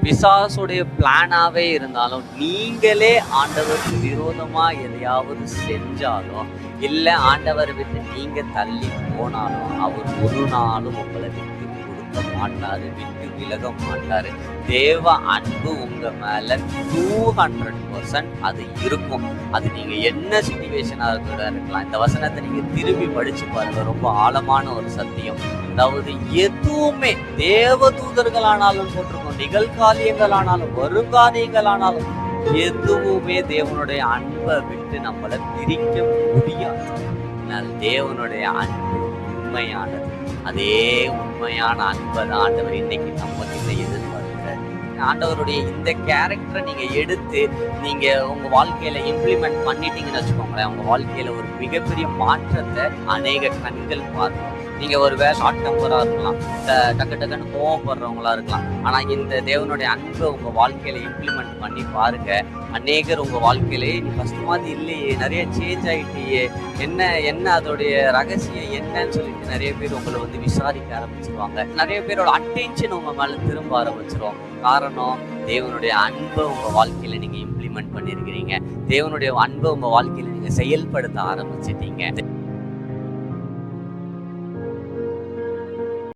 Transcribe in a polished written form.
பிசாசுடைய பிளானாவே இருந்தாலும், நீங்களே ஆண்டவருக்கு விரோதமா எதையாவது செஞ்சாலும், இல்ல ஆண்டவரை விட்டு நீங்க தள்ளி போனாலும், அவர் ஒரு நாளும் உங்களை விட்டு கொடுக்க மாட்டாரு, விட்டு விலக மாட்டாரு. தேவ அன்பு உங்க மேல 200% அது இருக்கும். அது நீங்க என்ன சிச்சுவேஷனா இருக்கலாம். இந்த வசனத்தை நீங்க திரும்பி படிச்சு பாருங்க, ரொம்ப ஆழமான ஒரு சத்தியம். அதாவது எதுவுமே தேவதூதர்களானாலும் போட்டிருக்கோம், நிகழ்காலியங்களானாலும் வருங்காலியங்களானாலும் எதுவுமே தேவனுடைய அன்பை விட்டு நம்மளை பிரிக்க முடியாது. ஆனால் தேவனுடைய அன்பு உண்மையானது. அதே உண்மையான அன்பை தான் ஆண்டவர் இன்னைக்கு நம்ம கிட்ட எதிர்பார்க்கிறார். ஆண்டவருடைய இந்த கேரக்டரை நீங்க எடுத்து நீங்க உங்க வாழ்க்கையில இம்ப்ளிமெண்ட் பண்ணிட்டீங்கன்னு வச்சுக்கோங்களேன், உங்க வாழ்க்கையில ஒரு மிகப்பெரிய மாற்றத்தை அநேக கண்கள் பார்க்கும். நீங்க ஒரு வேலை ஷார்ட் டெம்பரா இருக்கலாம், டக்கு டக்குன்னு கோவப்படுறவங்களா இருக்கலாம். ஆனா இந்த தேவனுடைய அன்பை உங்க வாழ்க்கையில இம்ப்ளிமெண்ட் பண்ணி பாருங்க. அநேகர் உங்க வாழ்க்கையிலே நீ ஃபர்ஸ்ட் மாதிரி இல்லையே, நிறைய சேஞ்ச் ஆகிட்டியே, என்ன அதோடைய ரகசியம் என்னன்னு சொல்லிட்டு நிறைய பேர் உங்களை வந்து விசாரிக்க ஆரம்பிச்சிருவாங்க. நிறைய பேரோட அட்டென்ஷன் உங்க மேல திரும்ப ஆரம்பிச்சிருவோம். காரணம், தேவனுடைய அன்பை உங்க வாழ்க்கையில நீங்க இம்ப்ளிமெண்ட் பண்ணிருக்கிறீங்க. தேவனுடைய அன்பை உங்க வாழ்க்கையில நீங்க செயல்படுத்த ஆரம்பிச்சிட்டீங்க.